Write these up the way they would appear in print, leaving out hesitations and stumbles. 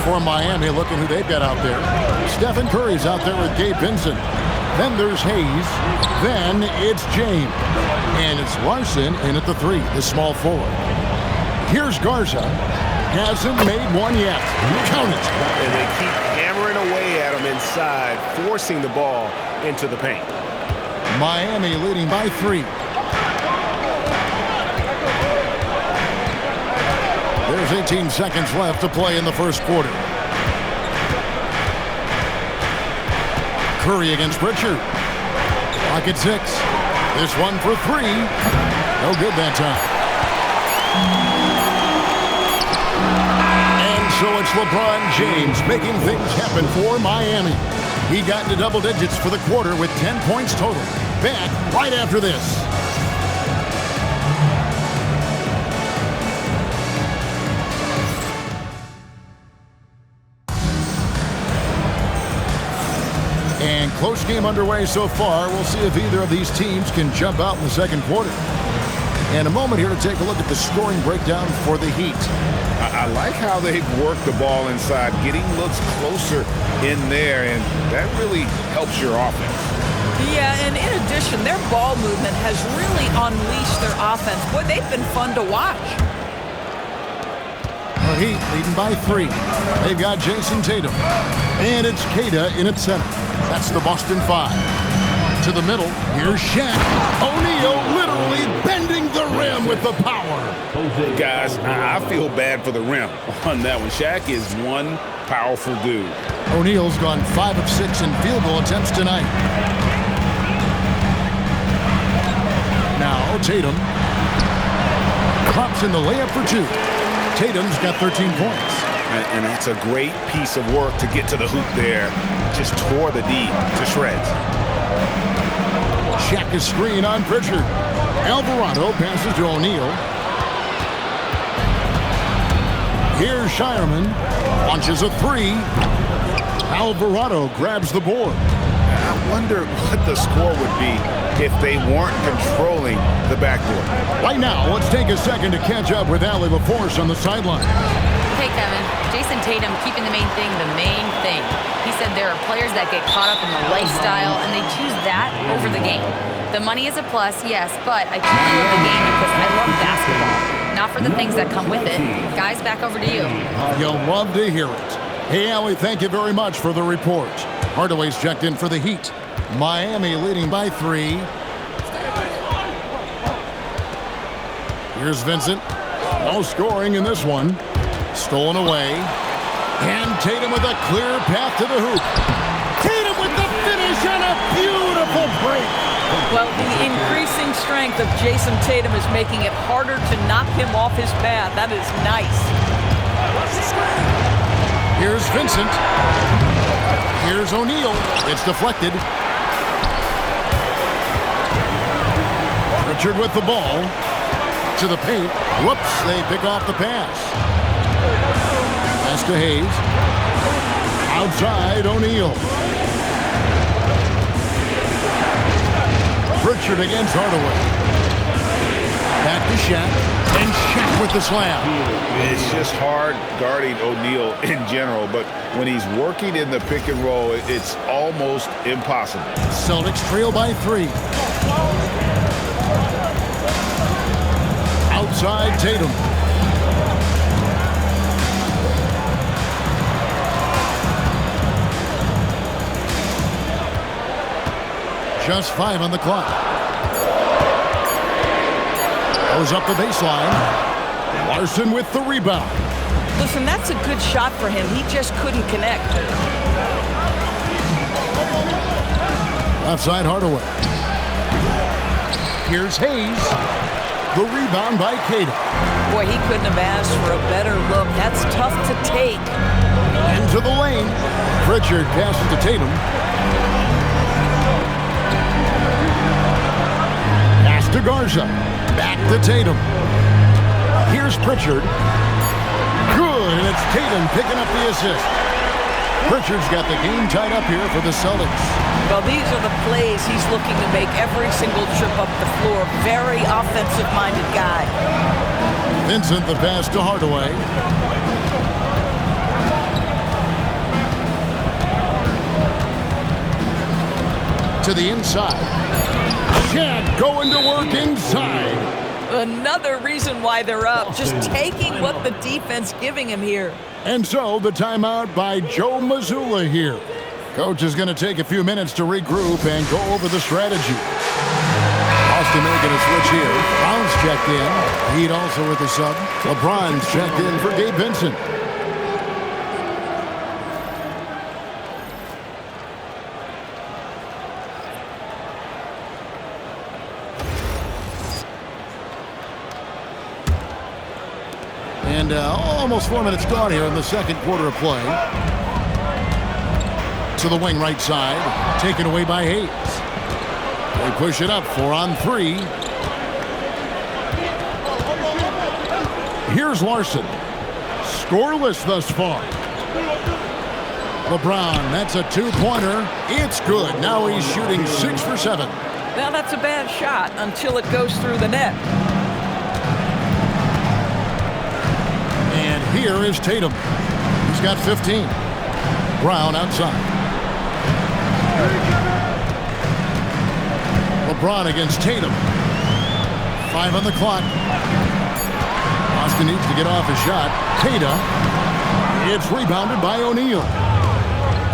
For Miami, looking who they've got out there. Stephen Curry's out there with Gabe Vincent. Then there's Hayes. Then it's James. And it's Larson in at the 3, the small forward. Here's Garza. Hasn't made one yet. Count it. And they keep hammering away at him inside, forcing the ball into the paint. Miami leading by 3. There's 18 seconds left to play in the first quarter. Curry against Pritchard. Clock at 6. This one for 3. No good that time. And so it's LeBron James making things happen for Miami. He got into double digits for the quarter with 10 points total. Back right after this. And close game underway so far. We'll see if either of these teams can jump out in the second quarter. And a moment here to take a look at the scoring breakdown for the Heat. I like how they've worked the ball inside, getting looks closer in there, and that really helps your offense. Yeah, and in addition, their ball movement has really unleashed their offense. Boy, they've been fun to watch. The Heat leading by 3. They've got Jason Tatum. And it's Queta in at center. That's the Boston 5. To the middle, here's Shaq. O'Neal literally bending the rim with the power. Guys, I feel bad for the rim on that one. Shaq is one powerful dude. O'Neal's gone 5 of 6 in field goal attempts tonight. Now Tatum drops in the layup for 2. Tatum's got 13 points. And that's a great piece of work to get to the hoop there. Just tore the D to shreds. Shaq is screen on Pritchard. Alvarado passes to O'Neal. Here's Shireman. Launches a 3. Alvarado grabs the board. I wonder what the score would be if they weren't controlling the backboard. Right now, let's take a second to catch up with Allie LaForce on the sideline. Hey, Kevin. Jason Tatum keeping the main thing the main thing. He said there are players that get caught up in the lifestyle, and they choose that over the game. The money is a plus, yes, but I truly love the game because I love basketball, not for the things that come with it. Guys, back over to you. You'll love to hear it. Hey, Allie, thank you very much for the report. Hardaway's checked in for the Heat. Miami leading by 3. Here's Vincent. No scoring in this one. Stolen away. And Tatum with a clear path to the hoop. Tatum with the finish and a beautiful break. Well, the increasing strength of Jason Tatum is making it harder to knock him off his path. That is nice. Here's Vincent. Here's O'Neal. It's deflected. Pritchard with the ball. To the paint. Whoops, they pick off the pass. Pass to Hayes. Outside, O'Neal. Pritchard against Hardaway. Back to Shaq. And Shaq with the slam. It's just hard guarding O'Neal in general, but when he's working in the pick and roll, it's almost impossible. Celtics trail by 3. Outside Tatum. Just 5 on the clock. Goes up the baseline. Larson with the rebound. Listen, that's a good shot for him. He just couldn't connect. Outside Hardaway. Here's Hayes. The rebound by Queta. Boy, he couldn't have asked for a better look. That's tough to take. Into the lane. Pritchard passes to Tatum. Pass to Garza. Back to Tatum. Here's Pritchard. Good, and it's Tatum picking up the assist. Pritchard's got the game tied up here for the Celtics. Well, these are the plays he's looking to make every single trip up the floor. Very offensive-minded guy. Vincent, the pass to Hardaway. to the inside. Shaq going to work inside. Another reason why they're up, just taking what the defense giving him here. And so the timeout by Joe Mazzulla here. Coach is going to take a few minutes to regroup and go over the strategy. Austin making a switch here. Brown's checked in. Heat also with the sub. LeBron's checked in for Gabe Vincent. And almost 4 minutes gone here in the second quarter of play. To the wing right side. Taken away by Hayes. They push it up 4 on 3. Here's Larson. Scoreless thus far. LeBron, that's a 2-pointer. It's good. Now he's shooting 6 for 7. Now that's a bad shot until it goes through the net. And here is Tatum. He's got 15. Brown outside. LeBron against Tatum. 5 on the clock. Austin needs to get off his shot. Tatum. It's rebounded by O'Neal.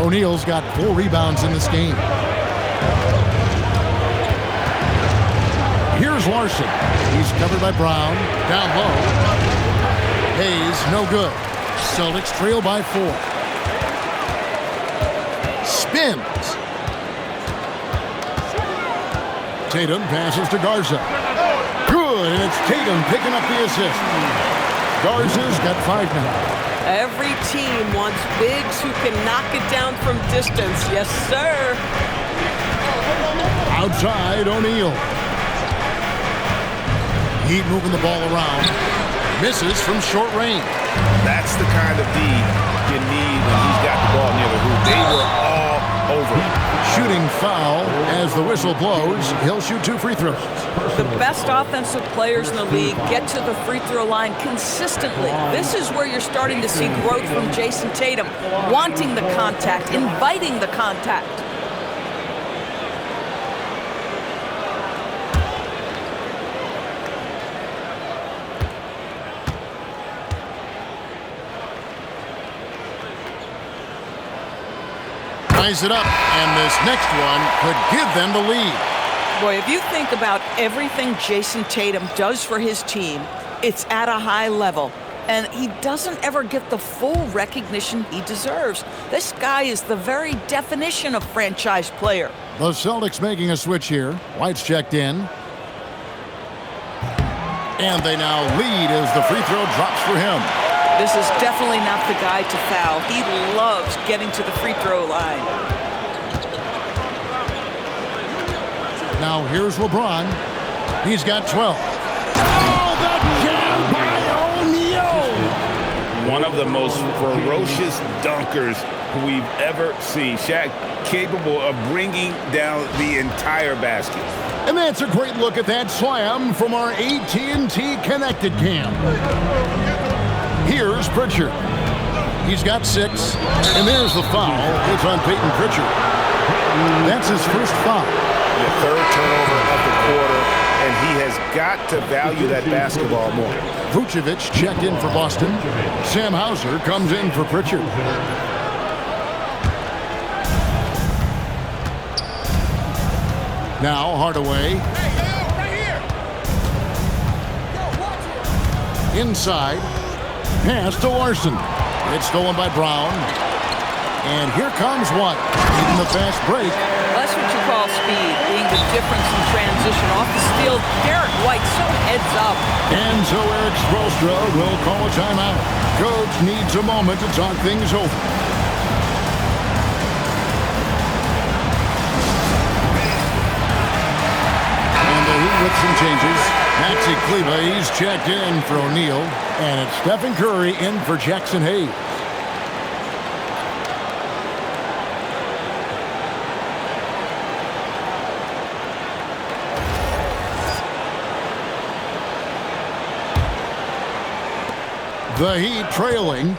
O'Neal's got 4 rebounds in this game. Here's Larson. He's covered by Brown. Down low. Hayes, no good. Celtics trail by 4. Spins. Tatum passes to Garza. Good, and it's Tatum picking up the assist. Garza's got 5 now. Every team wants bigs who can knock it down from distance. Yes, sir. Outside, O'Neal. Heat moving the ball around. Misses from short range. That's the kind of D you need when he's got the ball near the hoop. They were all over. Shooting foul as the whistle blows. He'll shoot 2 free throws. The best offensive players in the league get to the free throw line consistently. This is where you're starting to see growth from Jason Tatum, wanting the contact, inviting the contact. Ties it up, and this next one could give them the lead. Boy, if you think about everything Jason Tatum does for his team, it's at a high level. And he doesn't ever get the full recognition he deserves. This guy is the very definition of franchise player. The Celtics making a switch here. White's checked in. And they now lead as the free throw drops for him. This is definitely not the guy to foul. He loves getting to the free throw line. Now here's LeBron. He's got 12. Oh, the jam by O'Neal! One of the most ferocious dunkers we've ever seen. Shaq capable of bringing down the entire basket. And that's a great look at that slam from our AT&T Connected Cam. Here's Pritchard. He's got 6. And there's the foul. It's on Peyton Pritchard. That's his first foul. The 3rd turnover of the quarter, and he has got to value that basketball more. Vucevic checked in for Boston. Sam Hauser comes in for Pritchard. Now Hardaway. Inside. Pass to Larson. It's stolen by Brown. And here comes one. Even the fast break. That's what you call speed, being the difference in transition. Off the steal, Derek White so heads up. And so Eric Spoelstra will call a timeout. Coach needs a moment to talk things over. And the Heat with some changes. Maxi Kleber, he's checked in for O'Neal. And it's Stephen Curry in for Jackson Hayes. The Heat trailing.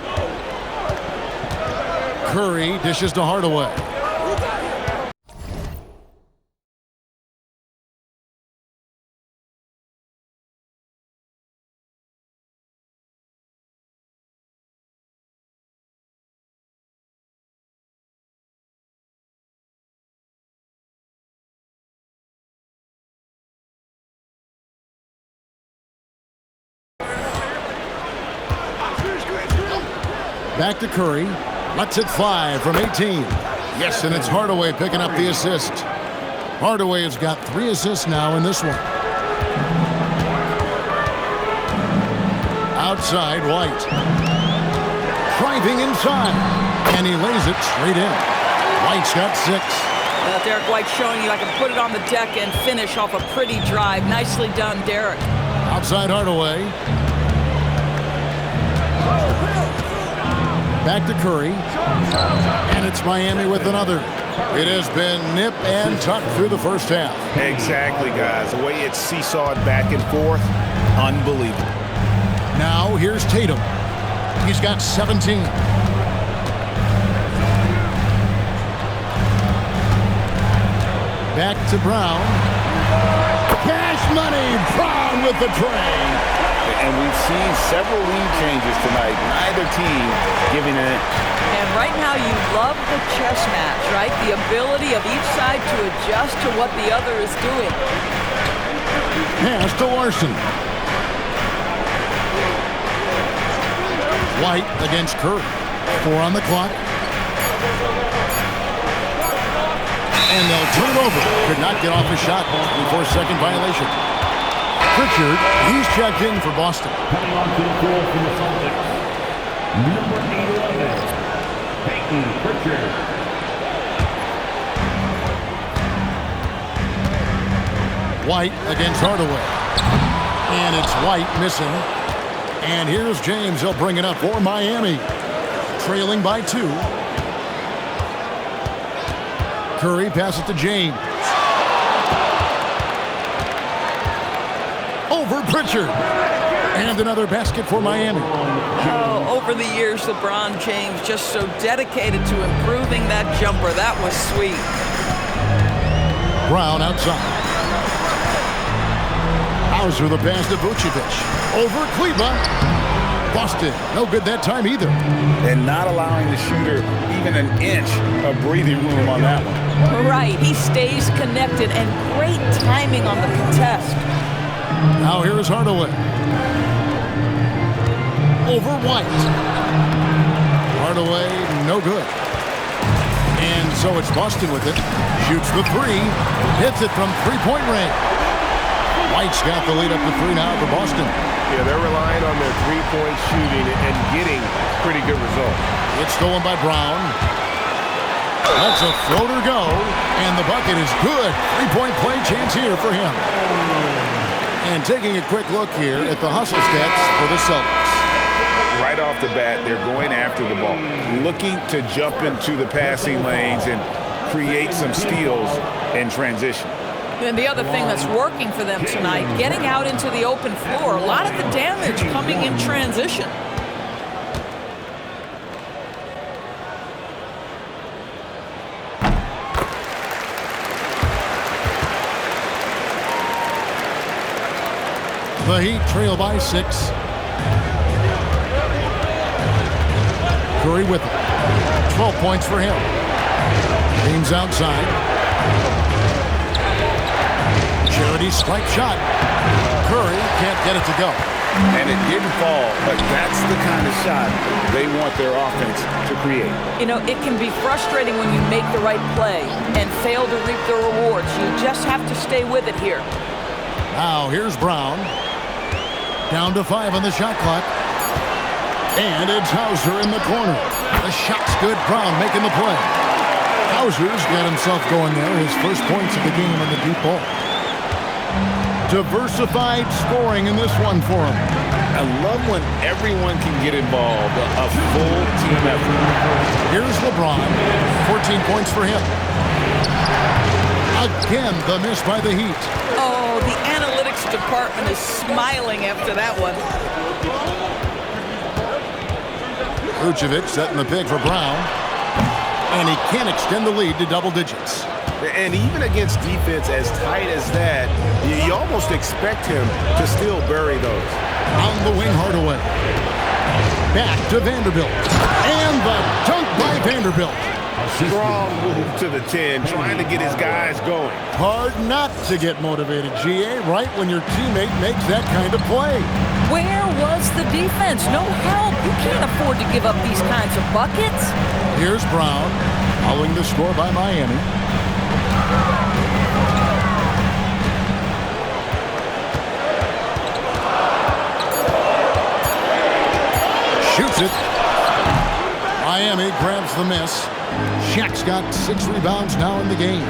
Curry dishes to Hardaway. Back to Curry. Lets it fly from 18. Yes, and it's Hardaway picking up the assist. Hardaway has got 3 assists now in this one. Outside, White. Driving inside. And he lays it straight in. White's got 6. Derek White showing you I can put it on the deck and finish off a pretty drive. Nicely done, Derek. Outside Hardaway. Back to Curry. And it's Miami with another. It has been nip and tuck through the first half. Exactly, guys. The way it's seesawed back and forth, unbelievable. Now here's Tatum. He's got 17. Back to Brown. Cash money. Brown with the tray. And we've seen several lead changes tonight. Neither team giving it. And right now you love the chess match, right? The ability of each side to adjust to what the other is doing. Pass to Larson. White against Curry. 4 on the clock. And they'll turn it over. Could not get off a shot before second violation. Pritchard, he's checked in for Boston. Coming onto the floor for the Celtics, number 11, Peyton Pritchard. White against Hardaway. And it's White missing. And here's James. He'll bring it up for Miami. Trailing by 2. Curry passes to James. Over Pritchard. And another basket for Miami. Oh, over the years, LeBron James just so dedicated to improving that jumper. That was sweet. Brown outside. Hauser the pass to Vucevic. Over Kleba. Busted. No good that time either. And not allowing the shooter even an inch of breathing room on that one. Right. He stays connected and great timing on the contest. Now here is Hardaway. Over White. Hardaway, no good. And so it's Boston with it. Shoots the 3. Hits it from three-point range. White's got the lead up to 3 now for Boston. Yeah, they're relying on their three-point shooting and getting pretty good results. It's stolen by Brown. Lets a floater go. And the bucket is good. Three-point play chance here for him. And taking a quick look here at the hustle stats for the Celtics. Right off the bat, they're going after the ball, looking to jump into the passing lanes and create some steals in transition. And the other thing that's working for them tonight, getting out into the open floor. A lot of the damage coming in transition. The Heat trail by 6. Curry with it. 12 points for him. James outside. Charity stripe shot. Curry can't get it to go. And it didn't fall, but that's the kind of shot they want their offense to create. You know, it can be frustrating when you make the right play and fail to reap the rewards. You just have to stay with it here. Now here's Brown. Down to 5 on the shot clock. And it's Hauser in the corner. The shot's good. Brown making the play. Hauser's got himself going there. His first points of the game on the deep ball. Diversified scoring in this one for him. I love when everyone can get involved, a full team effort. Here's LeBron. 14 points for him. Again, the miss by the Heat. Oh, the analytics department is smiling after that one. Vucevic setting the pick for Brown. And he can't extend the lead to double digits. And even against defense as tight as that, you almost expect him to still bury those. On the wing, Hardaway. Back to Vanderbilt. And the dunk by Vanderbilt. Strong move to the 10, trying to get his guys going. Hard not to get motivated, GA, right when your teammate makes that kind of play. Where was the defense? No help. You can't afford to give up these kinds of buckets. Here's Brown, following the score by Miami. Shoots it. Miami grabs the miss. Shaq's got 6 rebounds now in the game.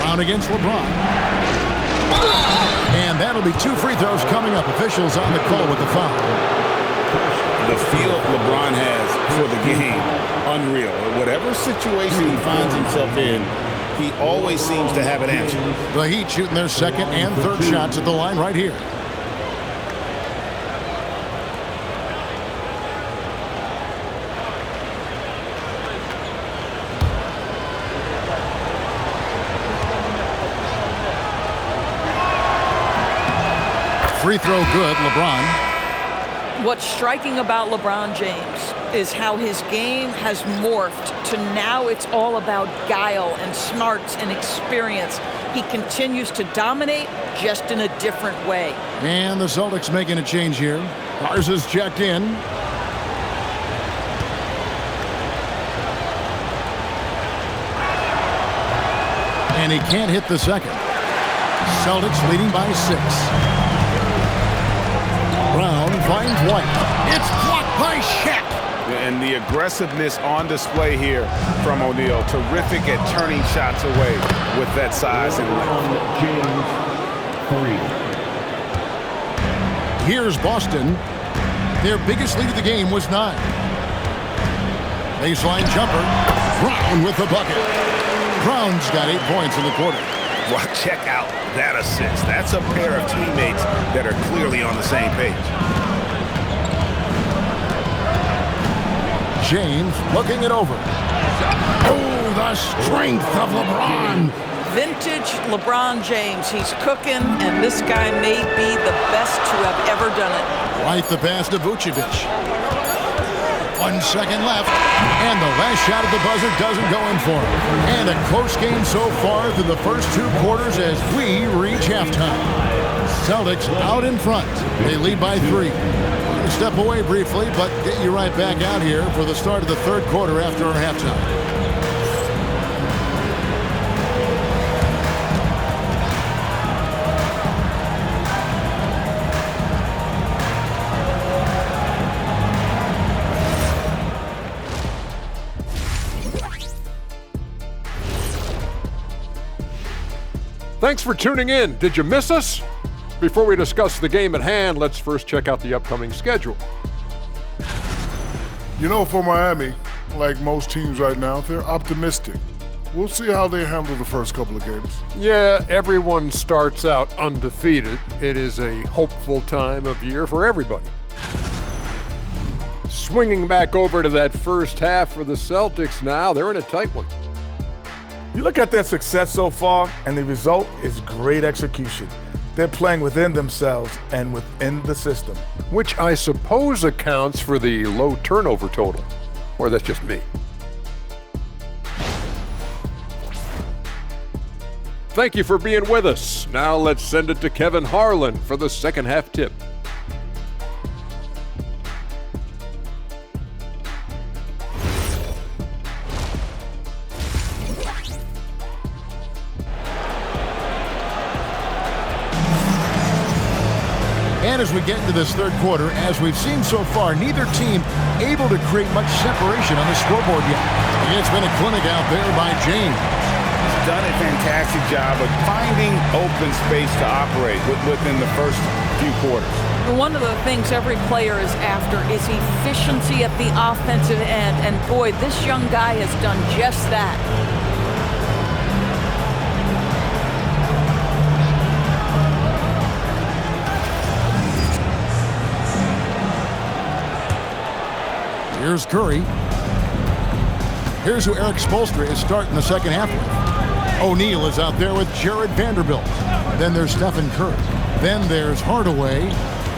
Brown against LeBron. And that'll be 2 free throws coming up. Officials on the call with the foul. The feel LeBron has for the game, unreal. Whatever situation he finds himself in, he always seems to have an answer. The Heat shooting their second and third shots at the line right here. Free throw good, LeBron. What's striking about LeBron James is how his game has morphed to now it's all about guile and smarts and experience. He continues to dominate, just in a different way. And the Celtics making a change here. Garza's checked in. And he can't hit the second. Celtics leading by 6. Brown finds White. It's blocked by Shaq. And the aggressiveness on display here from O'Neal. Terrific at turning shots away with that size and James, 3. Here's Boston. Their biggest lead of the game was 9. Baseline jumper. Brown with the bucket. Brown's got 8 points in the quarter. well, check out that assist. That's a pair of teammates that are clearly on the same page. James looking it over. Oh, the strength of LeBron. Vintage LeBron James. He's cooking, and this guy may be the best to have ever done it. Right the pass to Vucevic. 1 second left, and the last shot at the buzzer doesn't go in for him. And a close game so far through the first 2 quarters as we reach halftime. Celtics out in front. They lead by 3. Step away briefly, but get you right back out here for the start of the 3rd quarter after our halftime. Thanks for tuning in. Did you miss us? Before we discuss the game at hand, let's first check out the upcoming schedule. You know, for Miami, like most teams right now, they're optimistic. We'll see how they handle the first couple of games. Yeah, everyone starts out undefeated. It is a hopeful time of year for everybody. Swinging back over to that first half for the Celtics now, they're in a tight one. You look at their success so far, and the result is great execution. They're playing within themselves and within the system. Which I suppose accounts for the low turnover total. Or that's just me. Thank you for being with us. Now let's send it to Kevin Harlan for the second half tip. And as we get into this 3rd quarter, as we've seen so far, neither team able to create much separation on the scoreboard yet. It's been a clinic out there by James. He's done a fantastic job of finding open space to operate within the first few quarters. One of the things every player is after is efficiency at the offensive end. And boy, this young guy has done just that. Here's Curry. Here's who Eric Spoelstra is starting the second half with. O'Neal is out there with Jared Vanderbilt. Then there's Stephen Curry. Then there's Hardaway.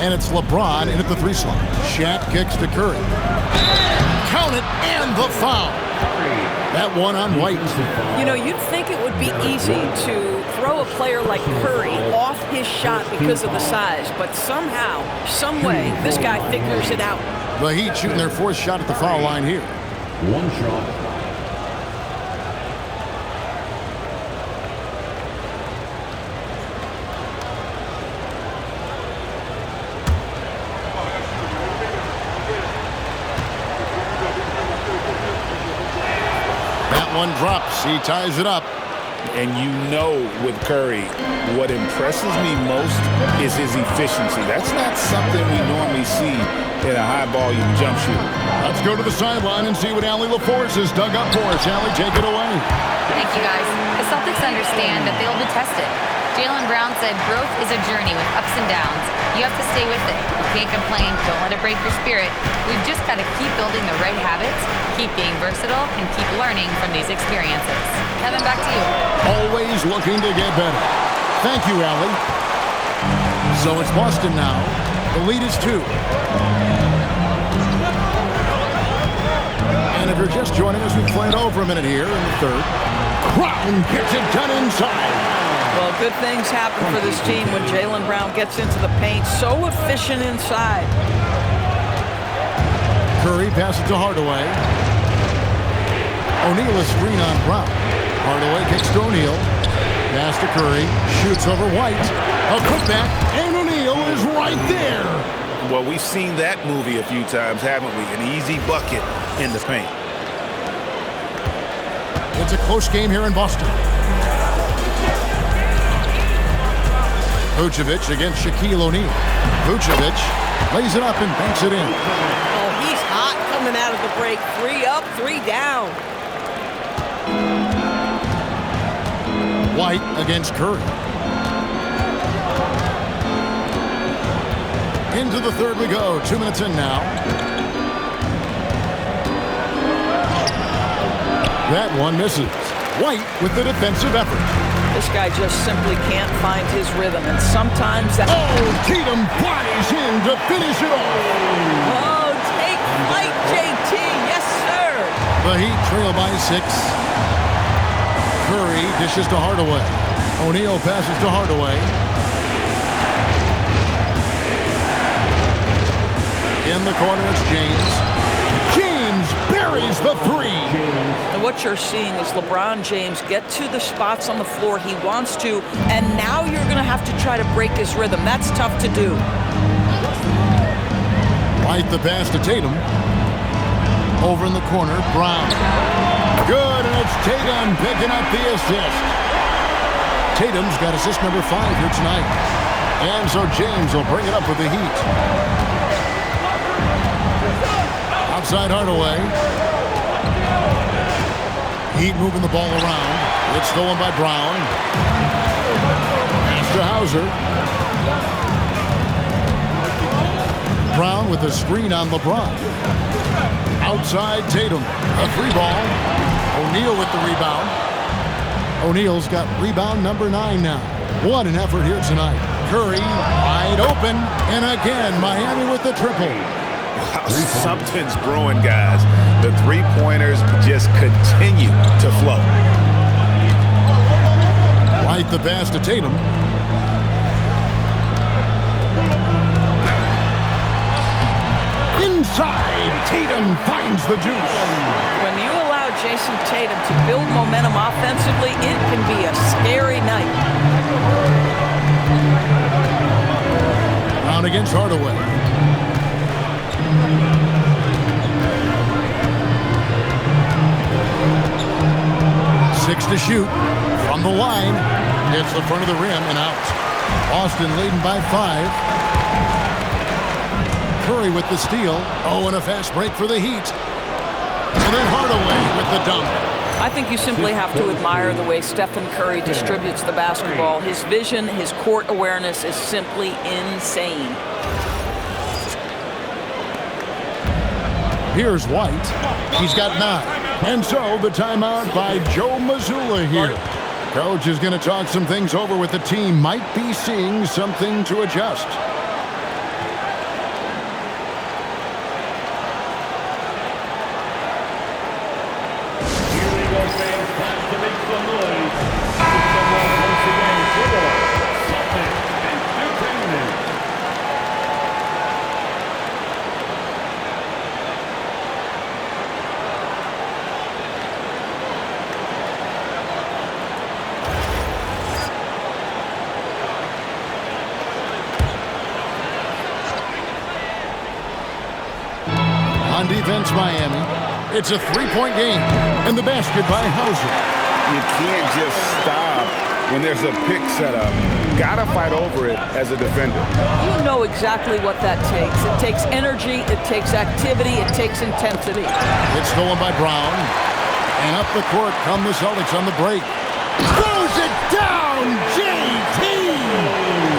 And it's LeBron in at the 3 slot. Shaq kicks to Curry. Count it, and the foul. That one on White. You know, you'd think it would be easy to throw a player like Curry off his shot because of the size, but somehow, some way, this guy figures it out. The Heat shooting their 4th shot at the foul line here. 1 shot. One drops. He ties it up. And you know with Curry, what impresses me most is his efficiency. That's not something we normally see in a high-volume jump shooter. Let's go to the sideline and see what Allie LaForce has dug up for us. Allie, take it away. Thank you, guys. The Celtics understand that they'll be tested. Jaylen Brown said growth is a journey with ups and downs. You have to stay with it. You can't complain. Don't let it break your spirit. We've just got to keep building the right habits, keep being versatile, and keep learning from these experiences. Kevin, back to you. Always looking to get better. Thank you, Allie. So it's Boston now. The lead is 2. And if you're just joining us, we play it over a minute here in the 3rd. Brown gets it done inside. Well, good things happen for this team when Jaylen Brown gets into the paint. So efficient inside. Curry passes to Hardaway. O'Neal is screen on Brown. Hardaway kicks to O'Neal. Pass to Curry. Shoots over White. A putback, and O'Neal is right there. Well, we've seen that movie a few times, haven't we? An easy bucket in the paint. It's a close game here in Boston. Vucevic against Shaquille O'Neal. Vucevic lays it up and banks it in. Oh, he's hot coming out of the break. 3 up, 3 down. White against Curry. Into the 3rd we go. 2 minutes in now. That one misses. White with the defensive effort. This guy just simply can't find his rhythm, and sometimes that... Oh, Tatum flies in to finish it off. Oh, take flight, JT. Yes, sir. The Heat trail by 6. Curry dishes to Hardaway. O'Neal passes to Hardaway. In the corner, it's James. James buries the 3. And what you're seeing is LeBron James get to the spots on the floor he wants to, and now you're going to have to try to break his rhythm. That's tough to do. White the pass to Tatum. Over in the corner, Brown. Good, and it's Tatum picking up the assist. Tatum's got assist number 5 here tonight. And so James will bring it up with the Heat. Outside Hardaway. Heat moving the ball around. It's stolen by Brown. Pass to Hauser. Brown with a screen on LeBron. Outside Tatum. A 3 ball. O'Neal with the rebound. O'Neal's got rebound number 9 now. What an effort here tonight. Curry wide open. And again, Miami with the triple. Wow, something's brewing, guys. The 3-pointers just continue to flow. White the pass to Tatum. Inside, Tatum finds the juice. When you allow Jason Tatum to build momentum offensively, it can be a scary night. Brown against Hardaway. 6 to shoot from the line. Hits the front of the rim and out. Boston leading by 5. Curry with the steal. Oh, and a fast break for the Heat. And then Hardaway with the dunk. I think you simply have to admire the way Stephen Curry distributes the basketball. His vision, his court awareness is simply insane. Here's White. He's got 9. And so the timeout by Joe Mazzulla here. Coach is going to talk some things over with the team. Might be seeing something to adjust. fans, time to make some noise. Make some noise once again for Celtics Entertainment. On defense, Miami. It's a three-point game. And the basket by Hauser. You can't just stop when there's a pick set up. Gotta fight over it as a defender. You know exactly what that takes. It takes energy, it takes activity, it takes intensity. It's stolen by Brown. And up the court come the Celtics on the break. Throws it down, JT!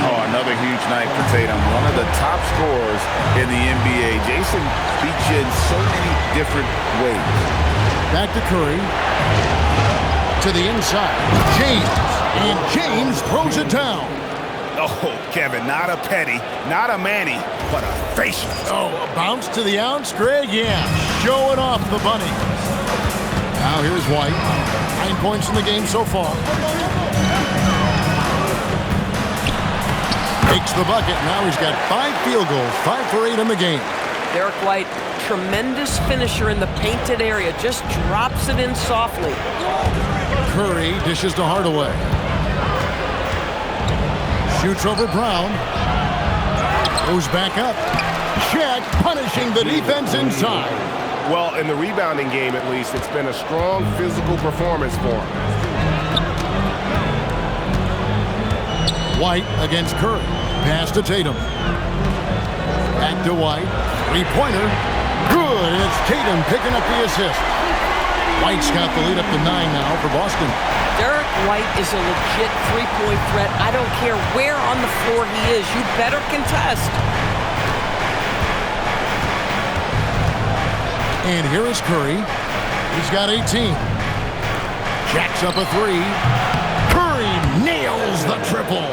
Oh, another huge night for Tatum. One of the top scorers in the NBA. Jason beats you in so many different ways. Back to Curry. To the inside. James. And James throws it down. Oh, Kevin, not a petty, not a Manny, but a facial. Oh, a bounce to the ounce, Greg? Yeah, showing off the bunny. Now here's White. 9 points in the game so far. Makes the bucket. Now he's got 5 field goals, 5 for 8 in the game. Derek White, tremendous finisher in the painted area, just drops it in softly. Curry dishes to Hardaway. Shoots over Brown. Goes back up. Check, punishing the defense inside. Well, in the rebounding game, at least, it's been a strong physical performance for him. White against Curry. Pass to Tatum. Back to White. Three-pointer. Good. And it's Tatum picking up the assist. White's got the lead up to 9 now for Boston. Derek White is a legit three-point threat. I don't care where on the floor he is. You better contest. And here is Curry. He's got 18. Jacks up a 3. Curry nails the triple.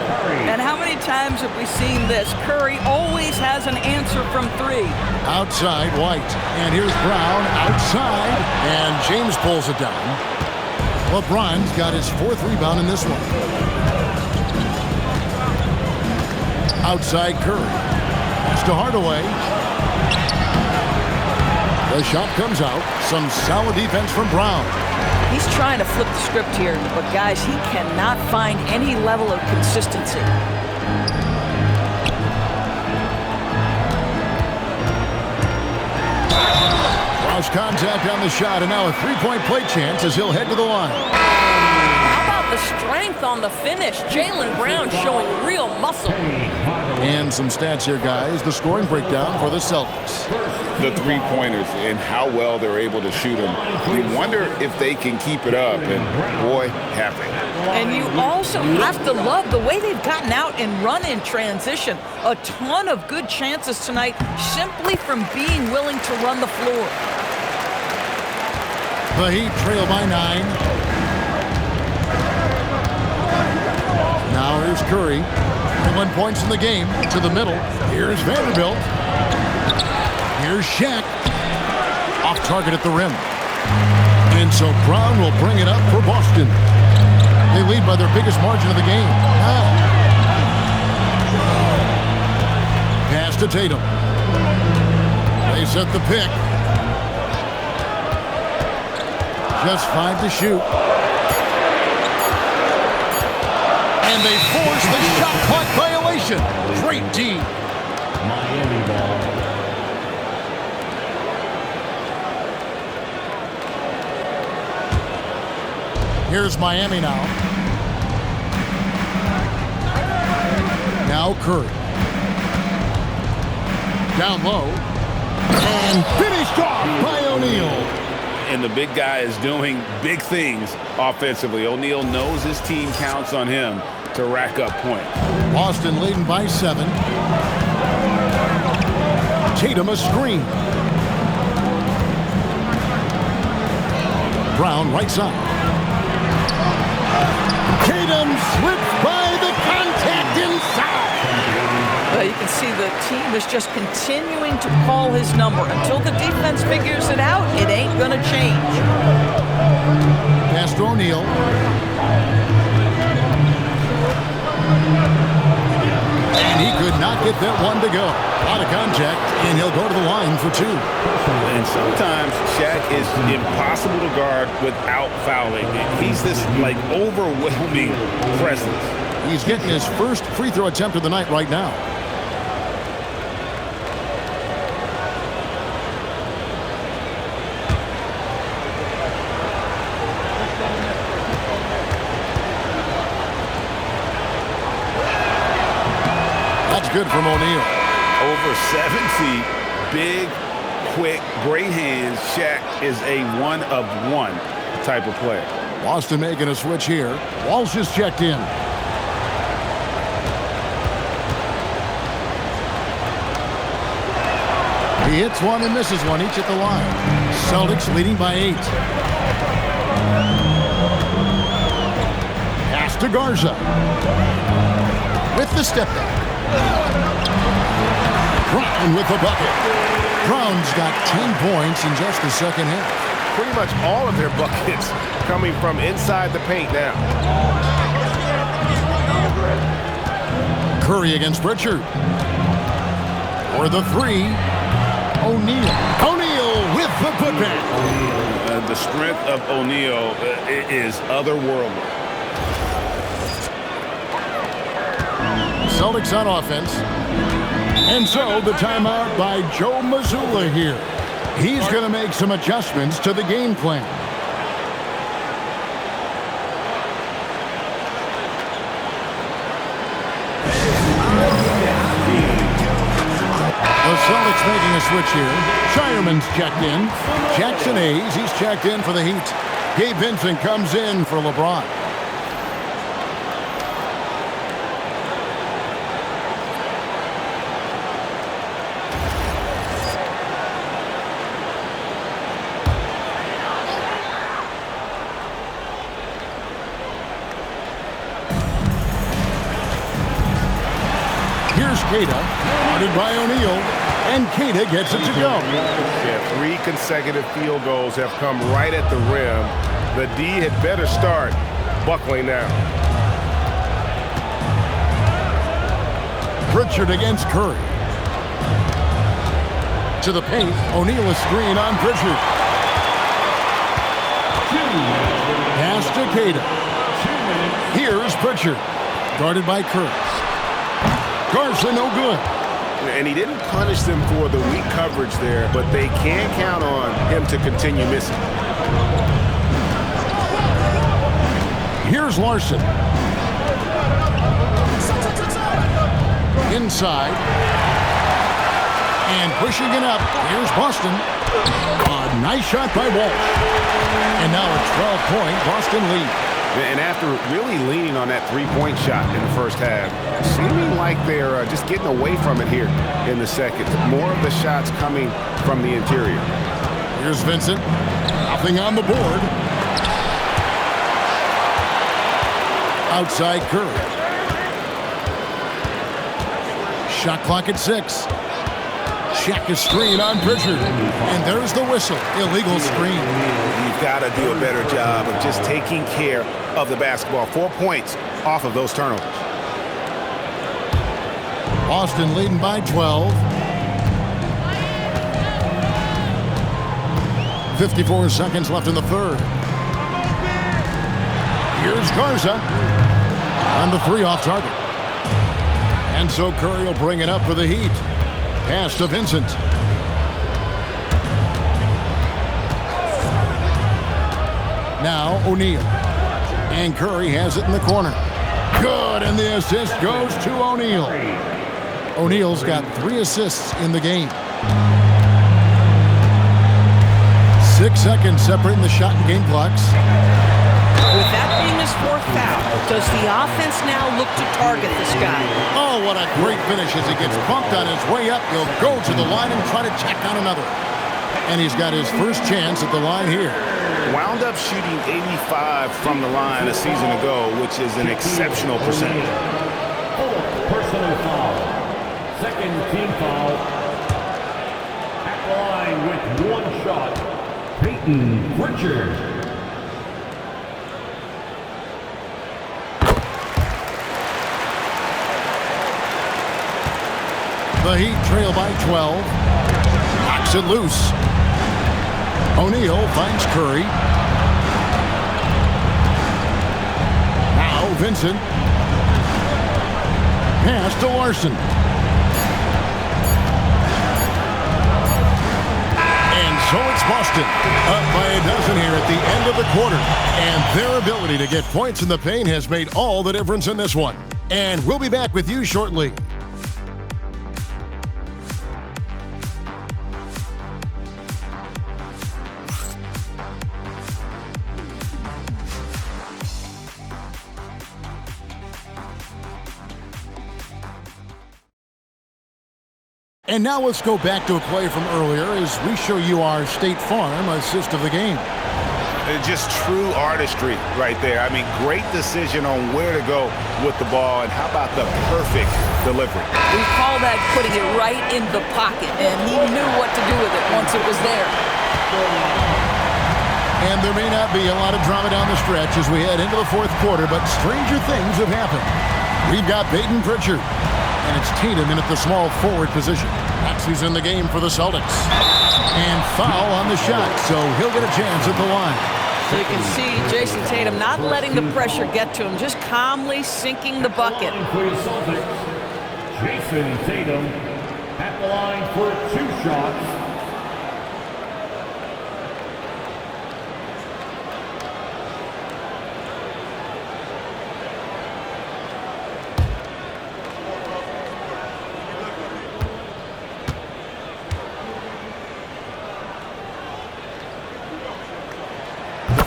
And how many times have we seen this? Curry always has an answer from 3. Outside, White. And here's Brown outside. And James pulls it down. LeBron's got his 4th rebound in this one. Outside Curry. Pass to Hardaway. The shot comes out. Some solid defense from Brown. He's trying to flip the script here, but guys, he cannot find any level of consistency. Cross contact on the shot, and now a three-point play chance as he'll head to the line. How about the strength on the finish? Jaylen Brown showing real muscle. And some stats here, guys. The scoring breakdown for the Celtics. The three-pointers and how well they're able to shoot them. You wonder if they can keep it up, and boy, have they. And you also have to love the way they've gotten out and run in transition. A ton of good chances tonight simply from being willing to run the floor. The Heat trail by 9. Now here's Curry. 1 points in the game. To the middle. Here's Vanderbilt. Here's Shaq. Off target at the rim. And so Brown will bring it up for Boston. They lead by their biggest margin of the game. Pass to Tatum. They set the pick. Just 5 to shoot. And they force the shot clock violation. Great D. Miami ball. Here's Miami now. Now Curry. Down low. And finished off by O'Neal. And the big guy is doing big things offensively. O'Neal knows his team counts on him to rack up points. Boston leading by 7. Tatum a screen. Brown right side. Tatum slips by the contact inside. You can see the team is just continuing to call his number. Until the defense figures it out, it ain't going to change. Pass to O'Neal. And he could not get that one to go. Out of contact, and he'll go to the line for 2. And sometimes Shaq is impossible to guard without fouling. He's this, like, overwhelming presence. He's getting his first free throw attempt of the night right now. That's good from O'Neal. Over 7 feet, big, quick, great hands. Shaq is a one-of-one type of player. Boston making a switch here. Walsh is checked in. He hits one and misses one, each at the line. Celtics leading by 8. Pass to Garza. With the step back. Brown with the bucket. Brown's got 10 points in just the second half. Pretty much all of their buckets coming from inside the paint now. Curry against Pritchard. For the 3, O'Neal. O'Neal with the putback. The strength of O'Neal is otherworldly. Celtics on offense. And so the timeout by Joe Mazzulla here. He's going to make some adjustments to the game plan. The Celtics making a switch here. Shireman's checked in. Jackson Hayes, he's checked in for the Heat. Gabe Vincent comes in for LeBron. Here's Keita, guarded by O'Neal, and Keita gets it to go. Yeah, 3 consecutive field goals have come right at the rim. The D had better start buckling now. Pritchard against Curry. To the paint, O'Neal a screen on Pritchard. Pass to Keita. Here's Pritchard, guarded by Curry. Garza no good. And he didn't punish them for the weak coverage there, but they can count on him to continue missing. Here's Larson. Inside. And pushing it up. Here's Boston. A nice shot by Walsh. And now a 12-point Boston lead. And after really leaning on that three-point shot in the first half, seeming like they're just getting away from it here in the second. More of the shots coming from the interior. Here's Vincent. Nothing on the board. Outside Curry. Shot clock at 6. Shaq is screen on Pritchard. And there's the whistle. Illegal screen. You've got to do a better job of just taking care of the basketball. 4 points off of those turnovers. Boston leading by 12. 54 seconds left in the third. Here's Garza. On the 3 off target. And so Curry will bring it up for the Heat. Pass to Vincent. Now O'Neal. And Curry has it in the corner. Good, and the assist goes to O'Neal. O'Neal's got 3 assists in the game. 6 seconds separating the shot and game clocks. With that being his 4th foul, does the offense now look to target this guy? Oh, what a great finish as he gets bumped on his way up. He'll go to the line and try to check on another. And he's got his first chance at the line here. Wound up shooting 85 from the line a season ago, which is an exceptional percentage. Personal foul. Second team foul. At the line with 1 shot, Peyton Pritchard. The Heat trail by 12. Knocks it loose. O'Neal finds Curry. Now Vincent. Pass to Larson. And so it's Boston. Up by a dozen here at the end of the quarter. And their ability to get points in the paint has made all the difference in this one. And we'll be back with you shortly. And now let's go back to a play from earlier as we show you our State Farm assist of the game. Just true artistry right there. I mean, great decision on where to go with the ball, and how about the perfect delivery? We call that putting it right in the pocket, and he knew what to do with it once it was there. And there may not be a lot of drama down the stretch as we head into the fourth quarter, but stranger things have happened. We've got Peyton Pritchard. And it's Tatum in at the small forward position. Maxey's in the game for the Celtics. And foul on the shot, so he'll get a chance at the line. So you can see Jason Tatum not letting the pressure get to him, just calmly sinking the bucket. For the Celtics, Jason Tatum at the line for 2 shots.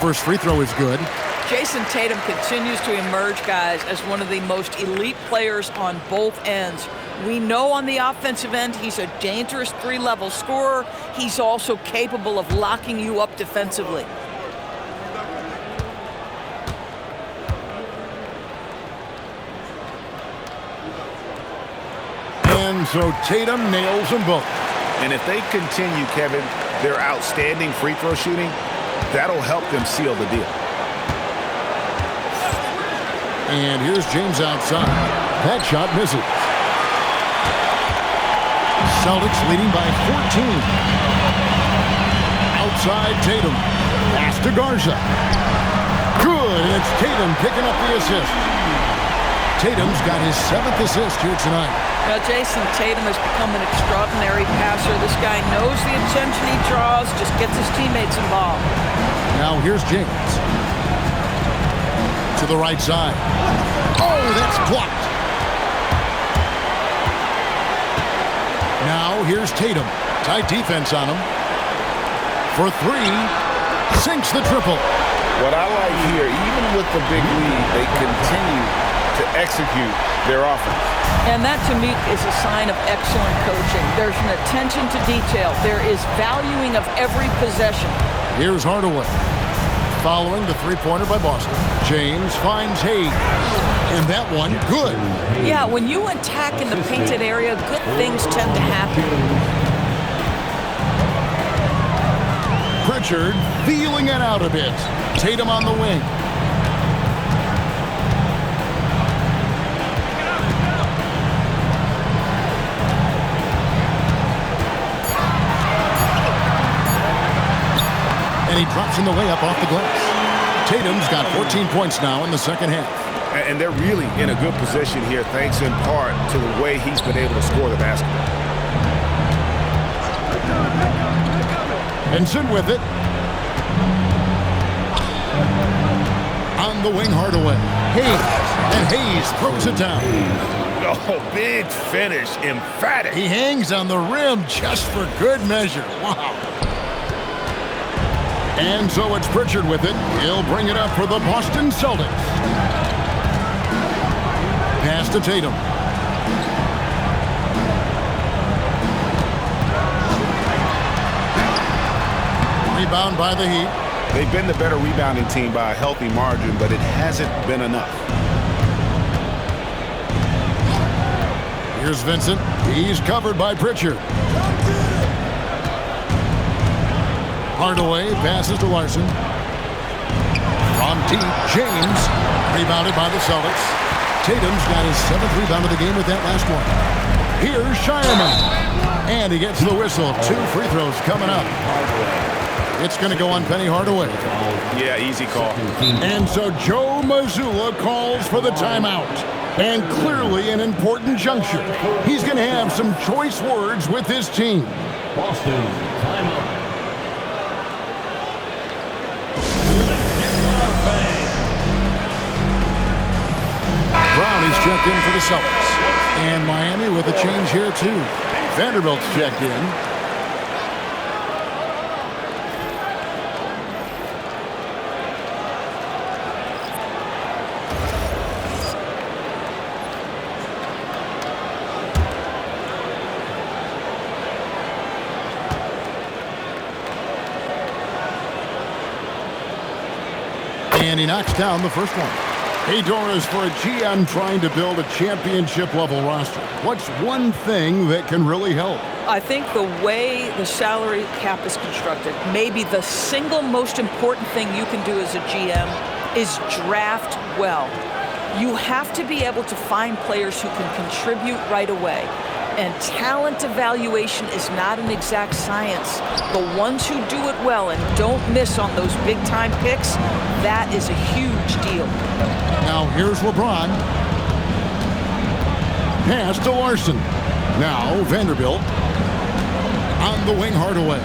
First free throw is good. Jason Tatum continues to emerge, guys, as one of the most elite players on both ends. We know on the offensive end he's a dangerous 3-level scorer. He's also capable of locking you up defensively. And so Tatum nails them both. And if they continue, Kevin, their outstanding free throw shooting, that'll help them seal the deal. And here's James outside. That shot misses. Celtics leading by 14. Outside Tatum. Pass to Garza. Good, and it's Tatum picking up the assist. Tatum's got his 7th assist here tonight. Now, Jason Tatum has become an extraordinary passer. This guy knows the attention he draws, just gets his teammates involved. Now here's James. To the right side. Oh, that's blocked. Now here's Tatum. Tight defense on him. For 3. Sinks the triple. What I like here, even with the big lead, they continue to execute their offense. And that, to me, is a sign of excellent coaching. There's an attention to detail. There is valuing of every possession. Here's Hardaway. Following the three-pointer by Boston. James finds Hayes. And that one, good. Yeah, when you attack in the painted area, good things tend to happen. Pritchard feeling it out a bit. Tatum on the wing. And he drops in the layup off the glass. Tatum's got 14 points now in the second half. And they're really in a good position here, thanks in part to the way he's been able to score the basketball. Vincent with it. On the wing, Hardaway. Hayes. And Hayes throws it down. Oh, big finish. Emphatic. He hangs on the rim just for good measure. Wow. And so it's Pritchard with it. He'll bring it up for the Boston Celtics. Pass to Tatum. Rebound by the Heat. They've been the better rebounding team by a healthy margin, but it hasn't been enough. Here's Vincent. He's covered by Pritchard. Hardaway passes to Larson. From deep, James. Rebounded by the Celtics. Tatum's got his 7th rebound of the game with that last one. Here's Shireman. And he gets the whistle. 2 free throws coming up. It's going to go on Penny Hardaway. Yeah, easy call. And so Joe Mazzulla calls for the timeout. And clearly an important juncture. He's going to have some choice words with his team. Boston, timeout. Brownie's checked in for the Celtics. And Miami with a change here, too. Vanderbilt's checked in. And he knocks down the first one. Hey, Doris, for a GM trying to build a championship-level roster, what's one thing that can really help? I think the way the salary cap is constructed, maybe the single most important thing you can do as a GM is draft well. You have to be able to find players who can contribute right away. And talent evaluation is not an exact science. The ones who do it well and don't miss on those big-time picks, that is a huge deal. Now here's LeBron. Pass to Larson. Now Vanderbilt. On the wing, Hardaway.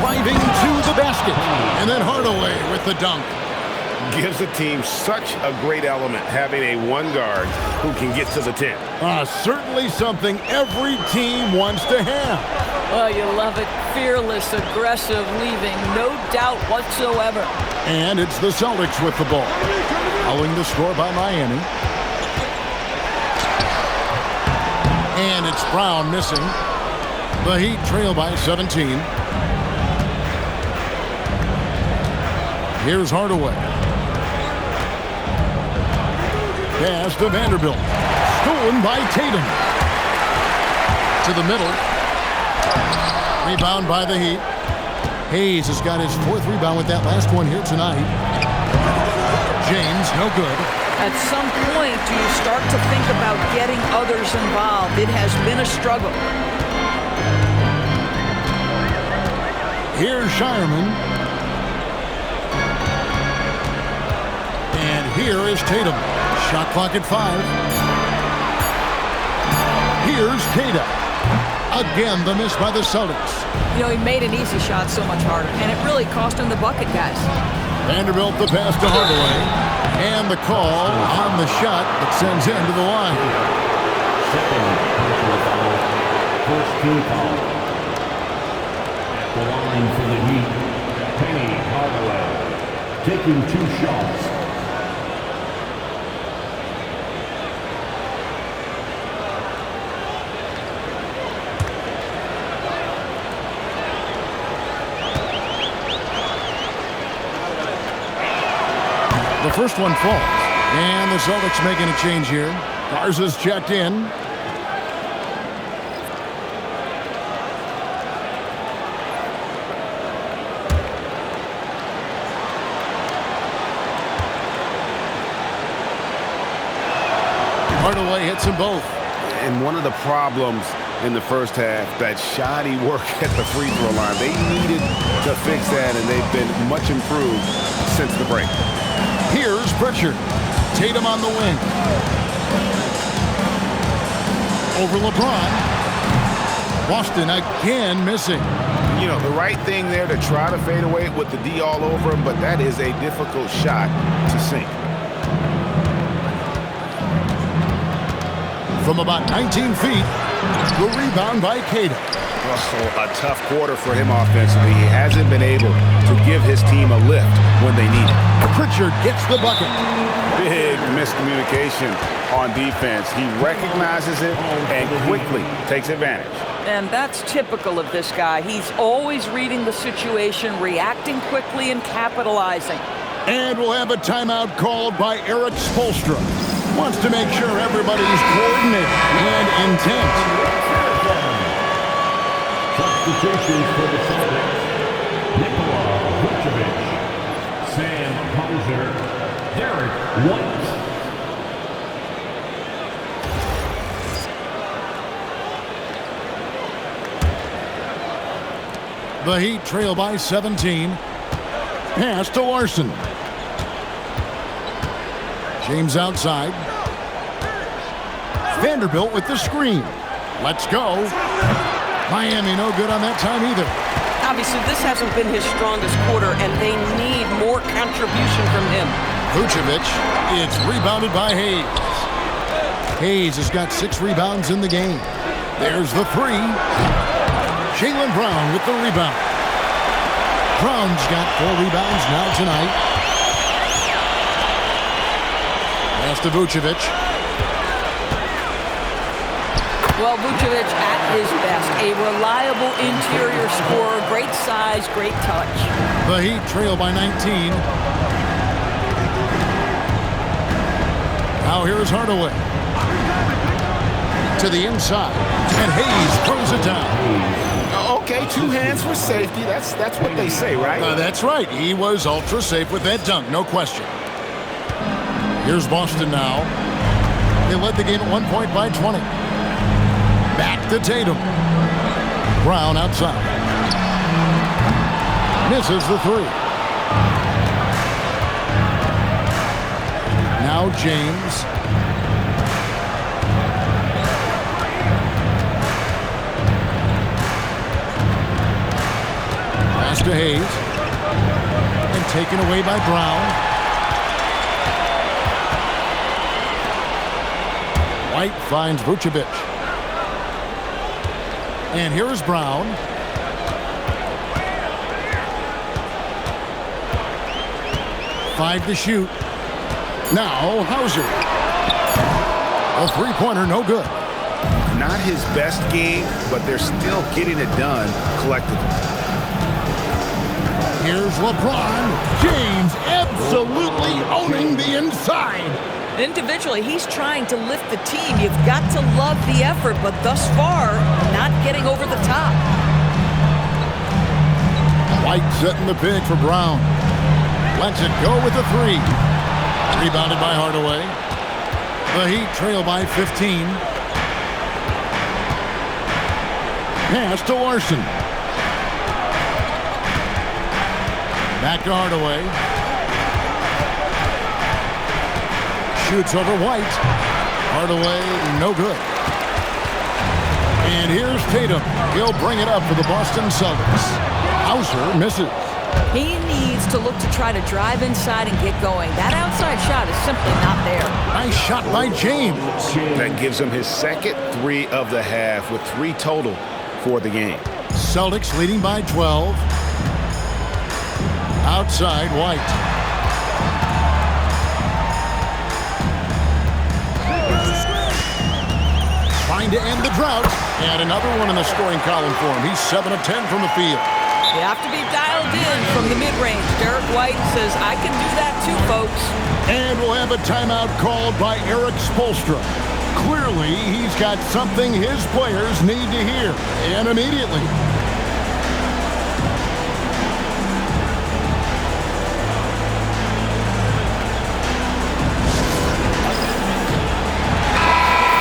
Driving to the basket. And then Hardaway with the dunk. Gives the team such a great element having a one guard who can get to the 10. Certainly something every team wants to have. Oh, you love it. Fearless, aggressive, leaving, no doubt whatsoever. And it's the Celtics with the ball. Following the score by Miami. And it's Brown missing. The Heat trail by 17. Here's Hardaway. Pass to Vanderbilt. Stolen by Tatum. To the middle. Rebound by the Heat. Hayes has got his 4th rebound with that last one here tonight. James, no good. At some point, do you start to think about getting others involved? It has been a struggle. Here's Shireman. And here is Tatum. Shot clock at 5. Here's Kata. Again, the miss by the Celtics. You know, he made an easy shot so much harder, and it really cost him the bucket, guys. Vanderbilt the pass to Hardaway. And the call on the shot that sends him to the line. Second personal foul. First team foul. At the line for the Heat, Penny Hardaway taking 2 shots. The first one falls. And the Celtics making a change here. Garza's checked in. Hardaway hits them both. And one of the problems in the first half, that shoddy work at the free throw line. They needed to fix that, and they've been much improved since the break. Here's Pritchard. Tatum on the wing. Over LeBron. Boston again missing. You know, the right thing there to try to fade away with the D all over him, but that is a difficult shot to sink. From about 19 feet, the rebound by Kata. Russell, a tough quarter for him offensively. He hasn't been able to give his team a lift when they need it. Pritchard gets the bucket. Big miscommunication on defense. He recognizes it and quickly takes advantage. And that's typical of this guy. He's always reading the situation, reacting quickly, and capitalizing. And we'll have a timeout called by Eric Spoelstra. Wants to make sure everybody's coordinated and intent. Substitutions for the Celtics. Nikola Vucevic, Sam Hauser, Derek White. The Heat trail by 17. Pass to Larson. James outside. Vanderbilt with the screen. Let's go. Miami no good on that time either. Obviously, this hasn't been his strongest quarter, and they need more contribution from him. Vucevic, it's rebounded by Hayes. Hayes has got 6 rebounds in the game. There's the 3. Jaylen Brown with the rebound. Brown's got 4 rebounds now tonight. Pass to Vucevic. Well, Vucevic at his best. A reliable interior scorer, great size, great touch. The Heat trail by 19. Now here's Hardaway. To the inside. And Hayes throws it down. Okay, 2 hands for safety. That's what they say, right? That's right. He was ultra safe with that dunk, no question. Here's Boston now. They led the game at 1 point by 20. Back to Tatum. Brown outside. Misses the 3. Now James. Pass to Hayes. And taken away by Brown. White finds Vucevic. And here is Brown. Five to shoot. Now Hauser. A 3-pointer, no good. Not his best game, but they're still getting it done collectively. Here's LeBron James absolutely owning the inside. Individually, he's trying to lift the team. You've got to love the effort, but thus far, not getting over the top. White setting the pick for Brown. Lets it go with the 3. Rebounded by Hardaway. The Heat trail by 15. Pass to Larson. Back to Hardaway. Shoots over White. Hardaway, no good. And here's Tatum. He'll bring it up for the Boston Celtics. Hauser misses. He needs to look to try to drive inside and get going. That outside shot is simply not there. Nice shot by James. That gives him his second 3 of the half with 3 total for the game. Celtics leading by 12. Outside, White. Trying to end the drought. And another one in the scoring column for him. He's 7 of 10 from the field. You have to be dialed in from the mid-range. Derek White says, I can do that too, folks. And we'll have a timeout called by Eric Spoelstra. Clearly, he's got something his players need to hear. And immediately.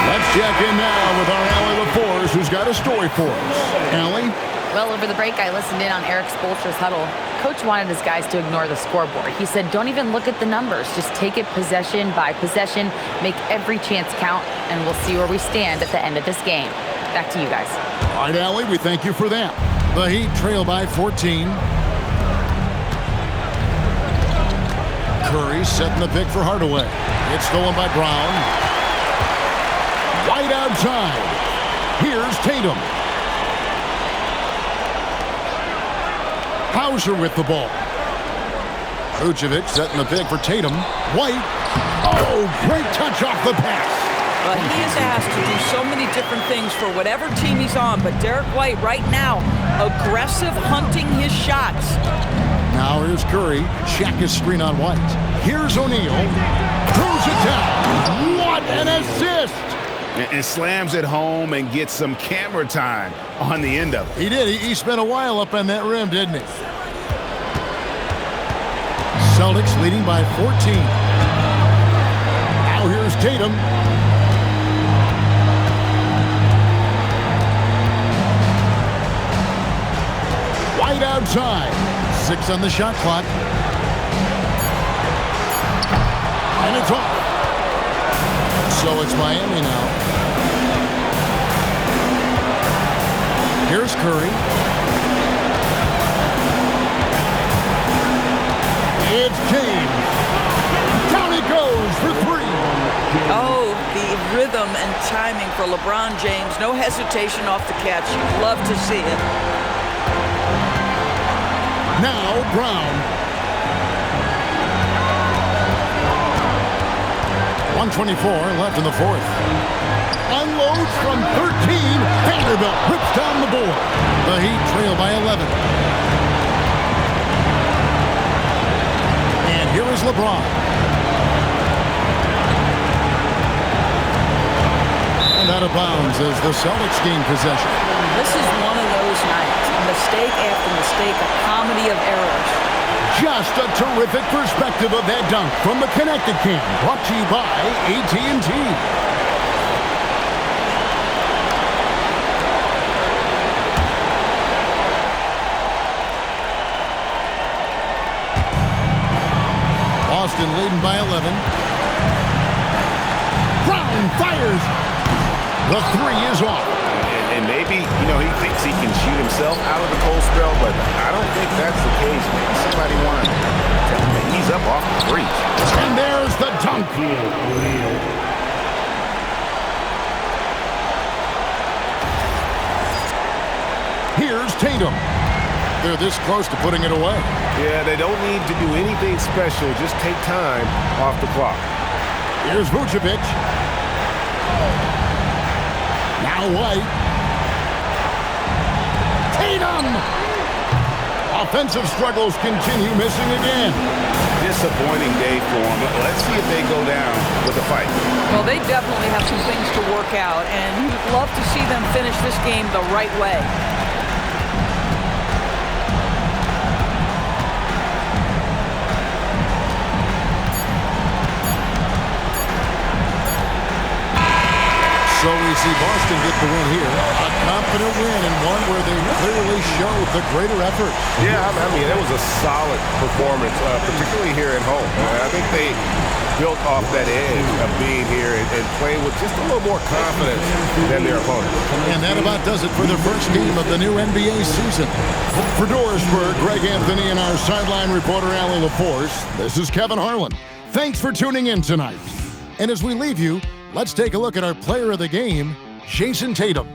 Let's check in now with our Allie LaForce, who's got a story for us. Allie? Well, over the break, I listened in on Eric Spoelstra's huddle. Coach wanted his guys to ignore the scoreboard. He said, don't even look at the numbers. Just take it possession by possession, make every chance count, and we'll see where we stand at the end of this game. Back to you guys. All right, Allie, we thank you for that. The Heat trail by 14. Curry setting the pick for Hardaway. It's stolen by Brown. White outside. Here's Tatum. Hauser with the ball. Vucevic setting the pick for Tatum. White. Oh, great touch off the pass. Well, he is asked to do so many different things for whatever team he's on, but Derek White right now, aggressive hunting his shots. Now here's Curry. Check his screen on White. Here's O'Neal. Throws it down. What an assist! And slams it home and gets some camera time on the end of it. He did. He spent a while up on that rim, didn't he? Celtics leading by 14. Now here's Tatum. White inside. 6 on the shot clock. And it's off. So it's Miami now. Here's Curry. It's James. Down he goes for 3. Oh, the rhythm and timing for LeBron James. No hesitation off the catch. Love to see it. Now Brown. 1:24 left in the fourth. Unloads from 13. Vanderbilt whips down the board. The Heat trail by 11. And here is LeBron. And out of bounds as the Celtics gain possession. This is one of those nights. Mistake after mistake, a comedy of errors. Just a terrific perspective of that dunk from the Connected Cam. Brought to you by AT&T. Boston leading by 11. Brown fires. The 3 is off. And maybe, he thinks he can shoot himself out of the cold spell, but I don't think that's the case. Maybe somebody wanted to tell him to ease up off the breach. And there's the dunk. Here's Tatum. They're this close to putting it away. Yeah, they don't need to do anything special. Just take time off the clock. Here's Vucevic. Now White. Tatum! Offensive struggles continue, missing again. Disappointing day for them, but let's see if they go down with a fight. Well, they definitely have some things to work out, and you'd love to see them finish this game the right way. So we see Boston get the win here. A confident win and one where they clearly showed the greater effort. Yeah, I mean, it was a solid performance, particularly here at home. I think they built off that edge of being here and playing with just a little more confidence than their opponent. And that about does it for the first game of the new NBA season. For Dorisburg, Greg Anthony and our sideline reporter, Allie LaForce, this is Kevin Harlan. Thanks for tuning in tonight. And as we leave you, let's take a look at our player of the game, Jason Tatum.